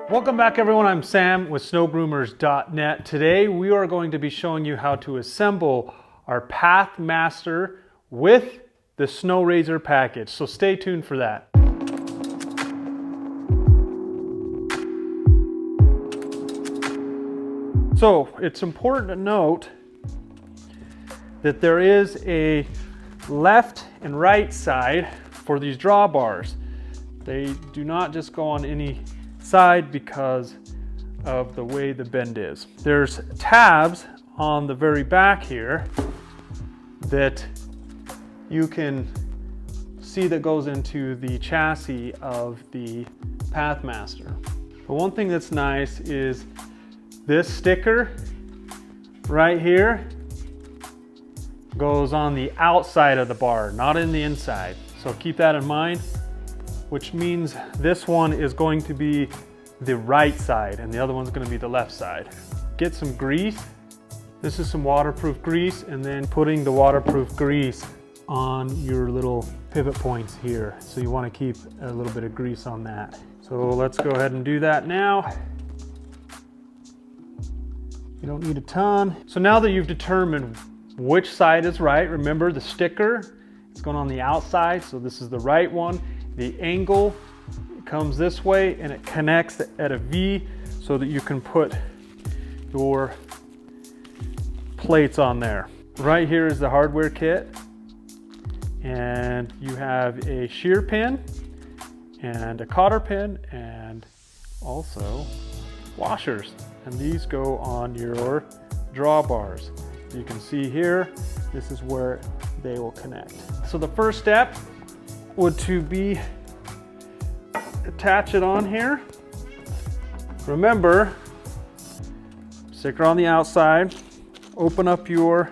Welcome back everyone, I'm Sam with snowgroomers.net. Today we are going to be showing you how to assemble our Path Master with the Snow Razor package, so stay tuned for that. So it's important to note that there is a left and right side for these drawbars. They do not just go on any side because of the way the bend is. There's tabs on the very back here that you can see that goes into the chassis of the Pathmaster. But one thing that's nice is this sticker right here goes on the outside of the bar, not in the inside. So keep that in mind, which means this one is going to be the right side and the other one's going to be the left side. Get some grease. This is some waterproof grease, and then putting the waterproof grease on your little pivot points here. So you want to keep a little bit of grease on that. So let's go ahead and do that now. You don't need a ton. So now that you've determined which side is right, remember the sticker is going on the outside, so this is the right one. The angle comes this way and it connects at a V so that you can put your plates on there. Right here is the hardware kit, and you have a shear pin and a cotter pin and also washers, and these go on your drawbars. You can see here, this is where they will connect. So the first step would to be attach it on here. Remember, sticker on the outside, open up your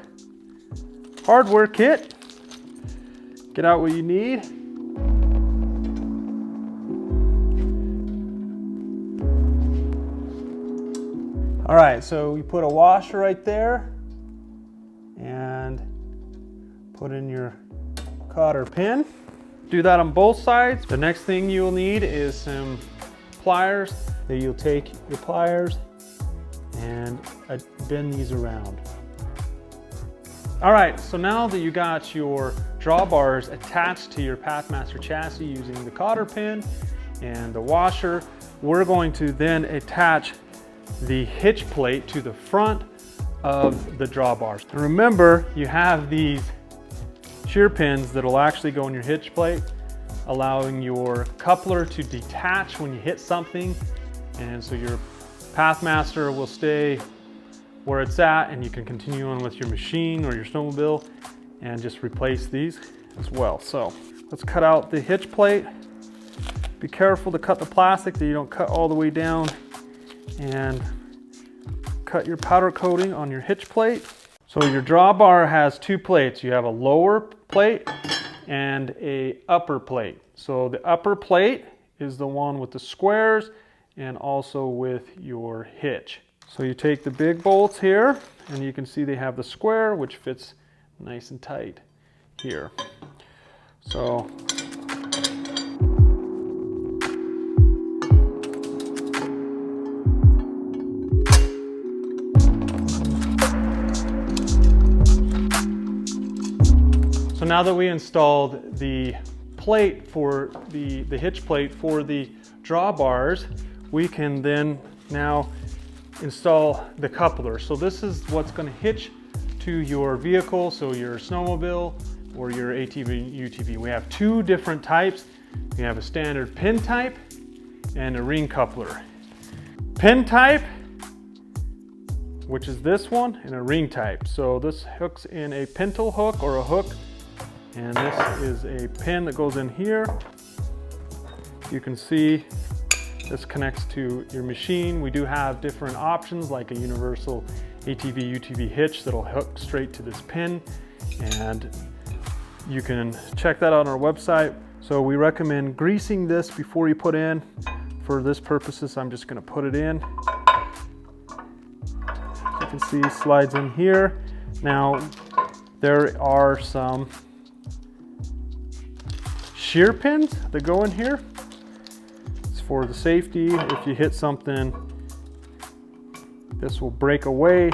hardware kit, get out what you need. All right, so we put a washer right there and put in your cotter pin. Do that on both sides. The next thing you'll need is some pliers. That you'll take your pliers and bend these around. All right, so now that you got your drawbars attached to your Pathmaster chassis using the cotter pin and the washer, we're going to then attach the hitch plate to the front of the drawbars. And remember, you have these shear pins that will actually go in your hitch plate, allowing your coupler to detach when you hit something, and so your Pathmaster will stay where it's at and you can continue on with your machine or your snowmobile and just replace these as well. So let's cut out the hitch plate. Be careful to cut the plastic that you don't cut all the way down and cut your powder coating on your hitch plate. So your drawbar has two plates. You have a lower plate and a upper plate. So the upper plate is the one with the squares and also with your hitch. So you take the big bolts here and you can see they have the square, which fits nice and tight here. So now that we installed the plate for the hitch plate for the drawbars, we can then now install the coupler. So this is what's going to hitch to your vehicle, so your snowmobile or your ATV, UTV. We have two different types. We have a standard pin type and a ring coupler. Pin type, which is this one, and a ring type. So this hooks in a pintle hook or a hook, and this is a pin that goes in here. You can see this connects to your machine. We do have different options like a universal ATV, UTV hitch that'll hook straight to this pin, and you can check that out on our website. So we recommend greasing this before you put in. For this purposes, I'm just going to put it in. You can see slides in here. Now there are some shear pins that go in here. for the safety. If you hit something, this will break away.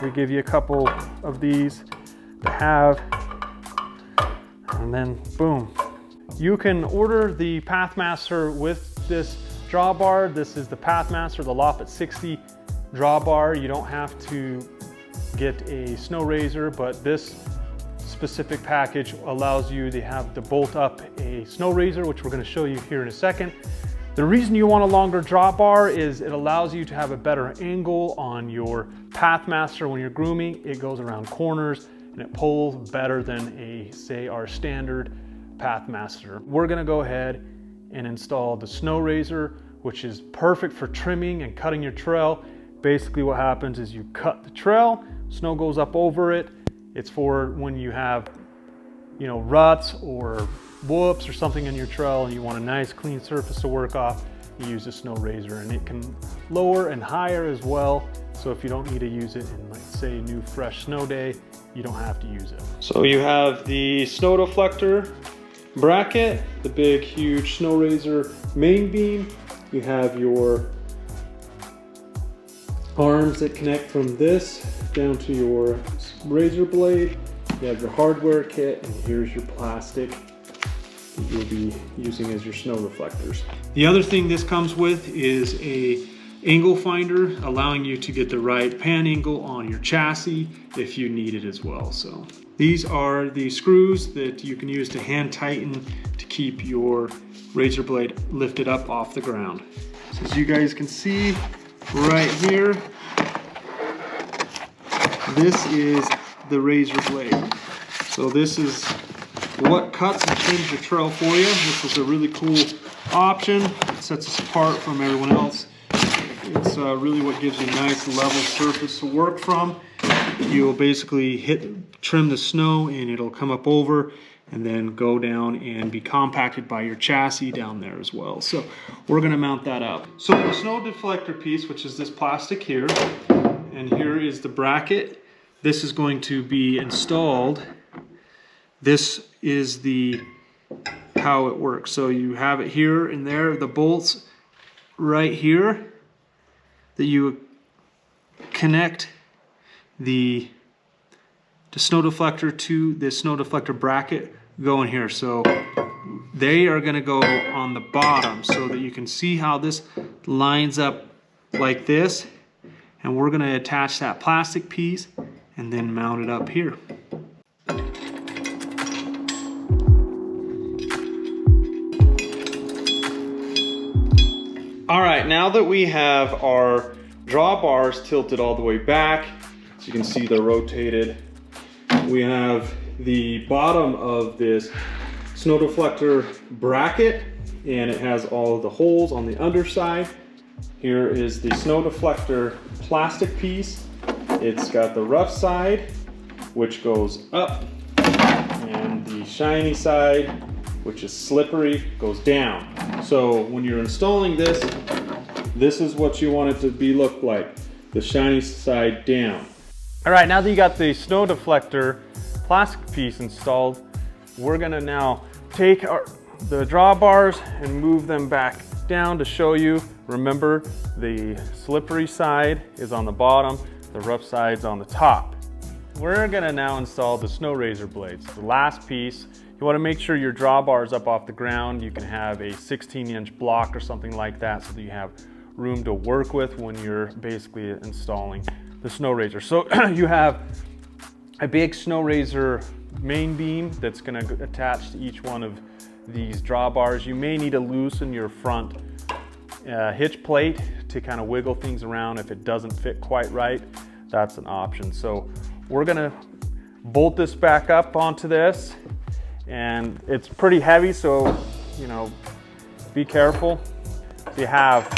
We give you a couple of these to have, and then boom. You can order the Pathmaster with this drawbar. This is the Pathmaster, the Loppet 60 drawbar. You don't have to get a Snow Razor, but this specific package allows you to have to bolt up a Snow Razor, which we're going to show you here in a second. The reason you want a longer drawbar is it allows you to have a better angle on your Pathmaster when you're grooming. It goes around corners and it pulls better than say our standard Pathmaster. We're going to go ahead and install the Snow Razor, which is perfect for trimming and cutting your trail. Basically what happens is you cut the trail, snow goes up over it. It's for when you have, you know, ruts or whoops or something in your trail and you want a nice clean surface to work off, you use a Snow Razor, and it can lower and higher as well. So if you don't need to use it in, let's say, a new fresh snow day, you don't have to use it. So you have the snow deflector bracket, the big huge Snow Razor main beam. You have your arms that connect from this down to your razor blade. You have your hardware kit, and here's your plastic that you'll be using as your snow reflectors. The other thing this comes with is a angle finder, allowing you to get the right pan angle on your chassis if you need it as well. So these are the screws that you can use to hand tighten to keep your razor blade lifted up off the ground. So as you guys can see right here, this is the razor blade. So this is what cuts and trims your trail for you. This is a really cool option. It sets us apart from everyone else. It's really what gives you a nice level surface to work from. You'll basically trim the snow and it'll come up over and then go down and be compacted by your chassis down there as well. So we're gonna mount that up. So the snow deflector piece, which is this plastic here, and here is the bracket. This is going to be installed. This is how it works. So you have it here and there, the bolts right here that you connect the snow deflector to the snow deflector bracket go in here. So they are going to go on the bottom so that you can see how this lines up like this, and we're going to attach that plastic piece and then mount it up here. All right, now that we have our drawbars tilted all the way back, so you can see they're rotated, we have the bottom of this snow deflector bracket, and it has all of the holes on the underside. Here is the snow deflector plastic piece. It's got the rough side, which goes up, and the shiny side, which is slippery, goes down. So when you're installing this, this is what you want it to look like, the shiny side down. All right, now that you got the snow deflector plastic piece installed, we're gonna now take the drawbars and move them back down to show you. Remember, the slippery side is on the bottom, the rough side's on the top. We're gonna now install the Snow Razor blades. The last piece, you wanna make sure your drawbar is up off the ground. You can have a 16-inch block or something like that so that you have room to work with when you're basically installing the Snow Razor. So you have a big Snow Razor main beam that's gonna attach to each one of these drawbars. You may need to loosen your front hitch plate to kind of wiggle things around if it doesn't fit quite right. That's an option. So we're gonna bolt this back up onto this, and it's pretty heavy, so you know, be careful. So you have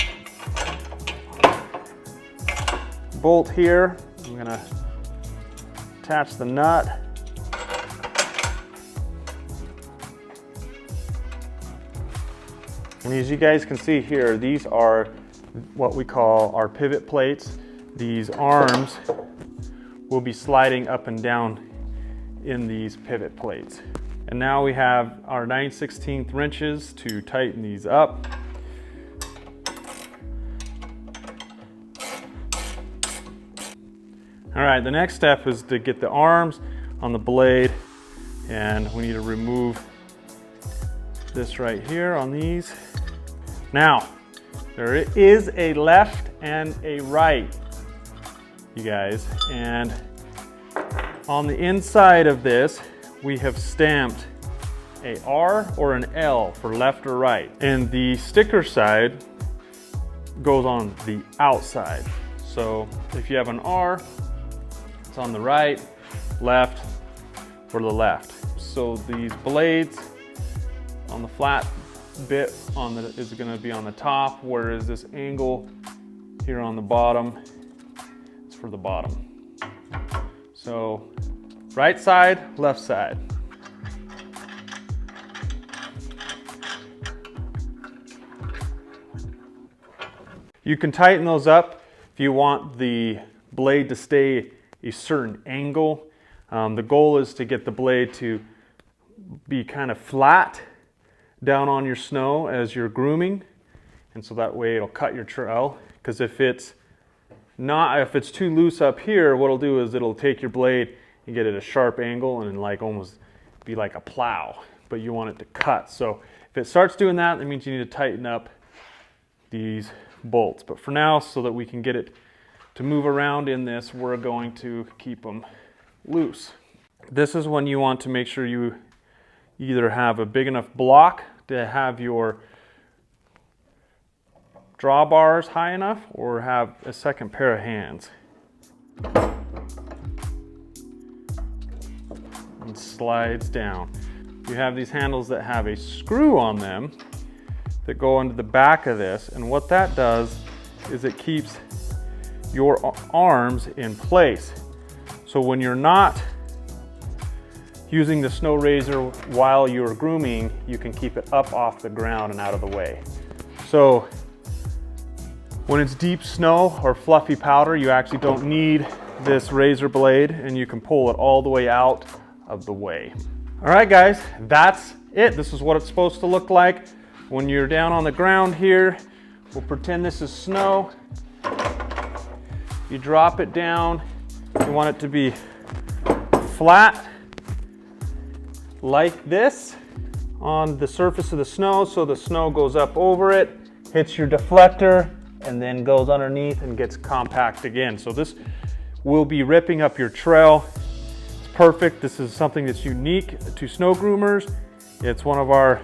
bolt here. I'm gonna attach the nut. And as you guys can see here, these are what we call our pivot plates. These arms will be sliding up and down in these pivot plates. And now we have our 9/16 wrenches to tighten these up. All right, the next step is to get the arms on the blade, and we need to remove this right here on these. Now, there is a left and a right, you guys, and on the inside of this, we have stamped a R or an L for left or right, and the sticker side goes on the outside. So if you have an R, it's on the right, left, or the left. So these blades on the flat bit is going to be on the top, whereas this angle here on the bottom is for the bottom. So right side, left side. You can tighten those up if you want the blade to stay a certain angle. The goal is to get the blade to be kind of flat down on your snow as you're grooming, and so that way it'll cut your trail. Because if it's too loose up here, what it'll do is it'll take your blade and get it at a sharp angle and like almost be like a plow, but you want it to cut. So if it starts doing that, that means you need to tighten up these bolts. But for now, so that we can get it to move around in this, we're going to keep them loose. This is when you want to make sure you either have a big enough block to have your drawbars high enough, or have a second pair of hands. And slides down. You have these handles that have a screw on them that go into the back of this, and what that does is it keeps your arms in place. So when you're not using the snow razor while you're grooming, you can keep it up off the ground and out of the way. So when it's deep snow or fluffy powder, you actually don't need this razor blade, and you can pull it all the way out of the way. All right, guys, that's it. This is what it's supposed to look like when you're down on the ground here. We'll pretend this is snow. You drop it down. You want it to be flat like this on the surface of the snow, so the snow goes up over it, hits your deflector, and then goes underneath and gets compact again. So this will be ripping up your trail. It's perfect. This is something that's unique to snow groomers. It's one of our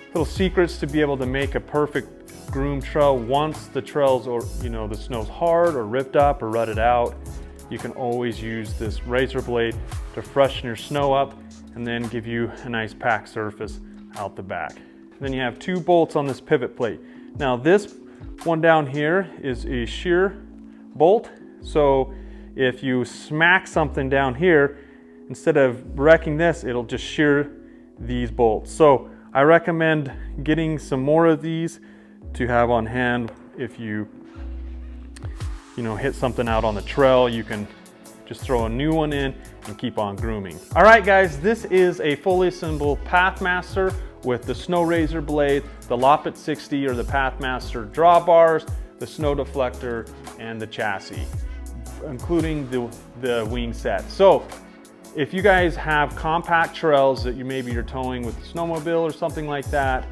little secrets to be able to make a perfect groom trail. Once the trails, or the snow's hard or ripped up or rutted out, you can always use this razor blade to freshen your snow up and then give you a nice packed surface out the back. Then you have two bolts on this pivot plate. Now this one down here is a shear bolt. So if you smack something down here, instead of wrecking this, it'll just shear these bolts. So I recommend getting some more of these to have on hand. If you hit something out on the trail, you can just throw a new one in and keep on grooming. All right, guys, this is a fully assembled Pathmaster with the Snow Razor blade, the Loppet 60 or the Pathmaster drawbars, the snow deflector, and the chassis, including the wing set. So if you guys have compact trails that you're towing with a snowmobile or something like that,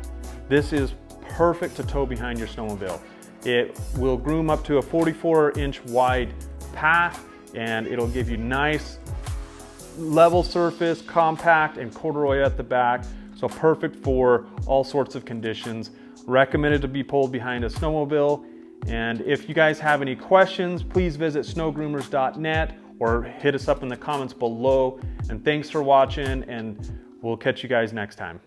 this is perfect to tow behind your snowmobile. It will groom up to a 44-inch wide path, and it'll give you nice level surface, compact, and corduroy at the back. So perfect for all sorts of conditions. Recommended to be pulled behind a snowmobile. And if you guys have any questions, please visit snowgroomers.net or hit us up in the comments below. And thanks for watching, and we'll catch you guys next time.